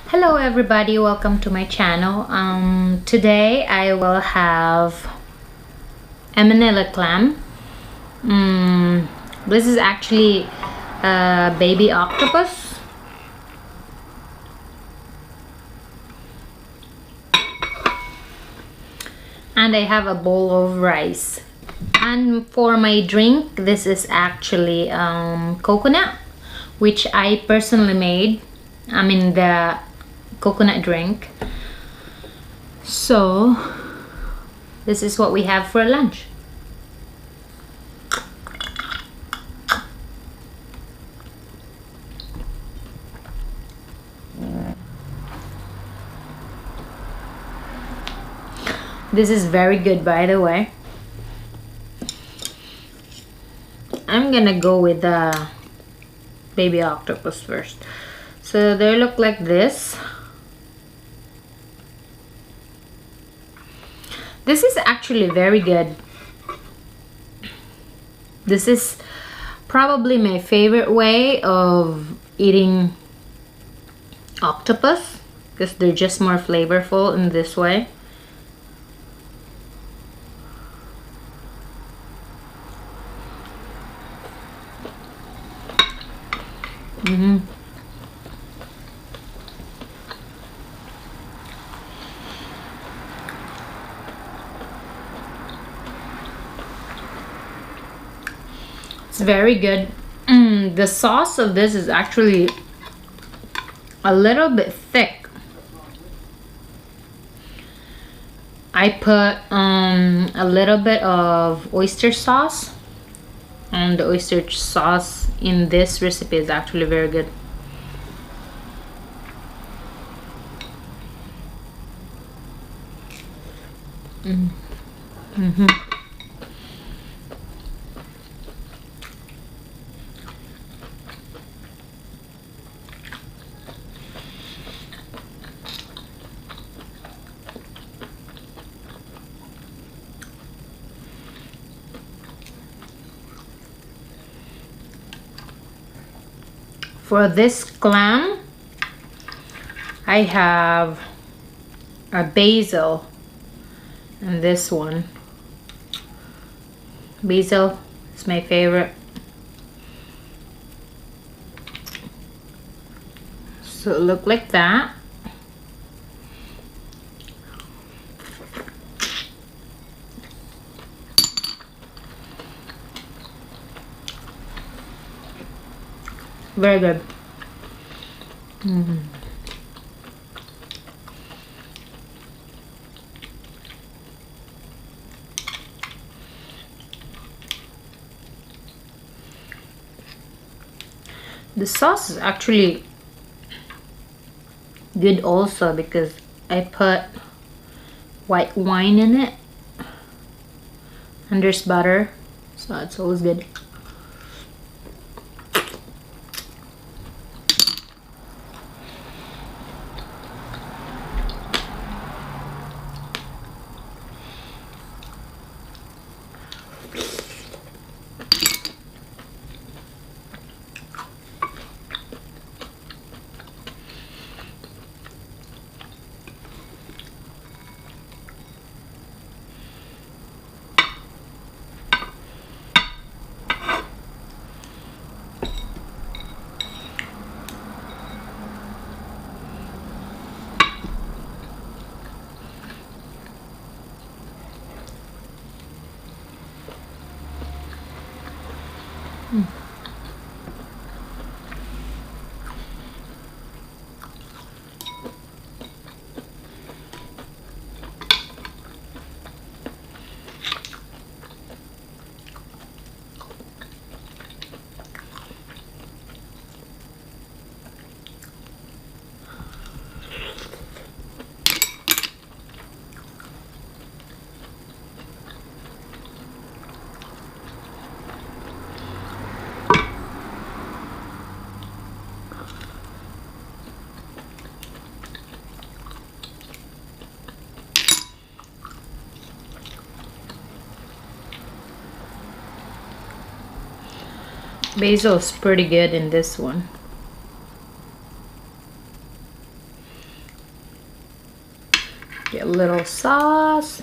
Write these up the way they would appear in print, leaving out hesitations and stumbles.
Hello everybody, welcome to my channel. Today I will have a manila clam. This is actually a baby octopus. And I have a bowl of rice. And for my drink, this is actually coconut, which I personally made. I mean the coconut drink. So this is what we have for lunch. This is very good, by the way. I'm gonna go with the baby octopus first. So they look like this. This is actually very good. This is probably my favorite way of eating octopus because they're just more flavorful in this way. It's very good. The sauce of this is actually a little bit thick. I put a little bit of oyster sauce, and the oyster sauce in this recipe is actually very good. For this clam, I have a basil and this one. Basil is my favorite. So it look like that. Very good. The sauce is actually good also because I put white wine in it and there's butter, so it's always good. Basil is pretty good in this one. Get a little sauce.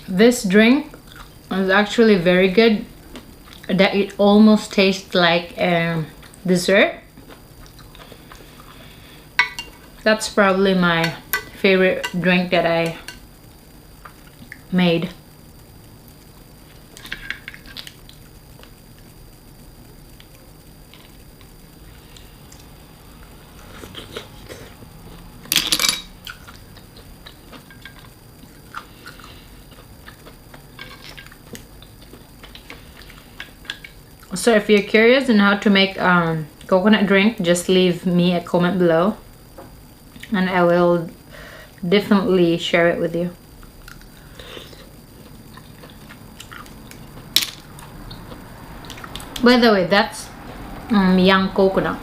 This drink is actually very good, that it almost tastes like a dessert. That's probably my favorite drink that I made. So if you're curious on how to make coconut drink, just leave me a comment below and I will definitely share it with you. By the way, that's young coconut.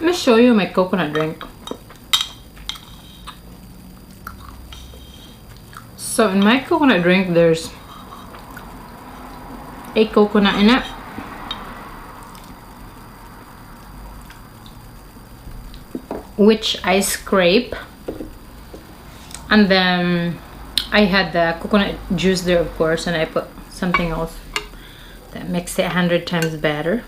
Let me show you my coconut drink. So in my coconut drink, there's a coconut in it, which I scrape, and then I had the coconut juice there, of course, and I put something else that makes it 100 times better.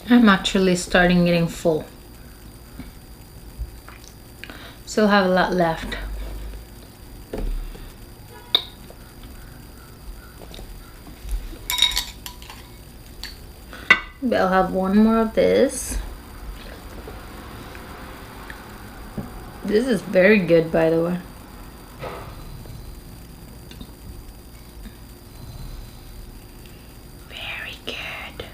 I'm actually starting getting full. Still have a lot left. But I'll have one more of this. This is very good, by the way. Very good.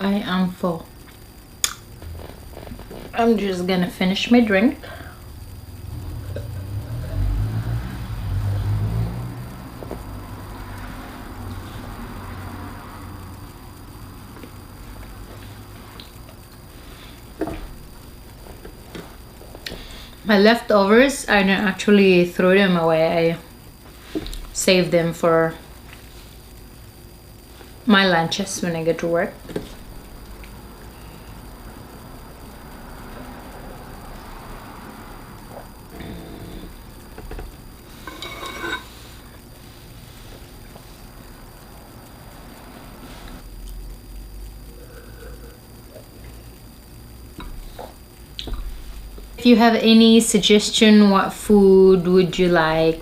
I am full. I'm just gonna finish my drink. My leftovers, I don't actually throw them away. I save them for my lunches when I go to work. If you have any suggestion, what food would you like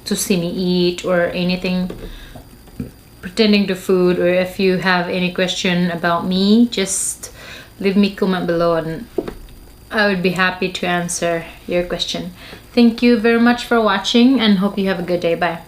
to see me eat, or anything pertaining to food, or if you have any question about me, just leave me comment below and I would be happy to answer your question. Thank you very much for watching and hope you have a good day. Bye.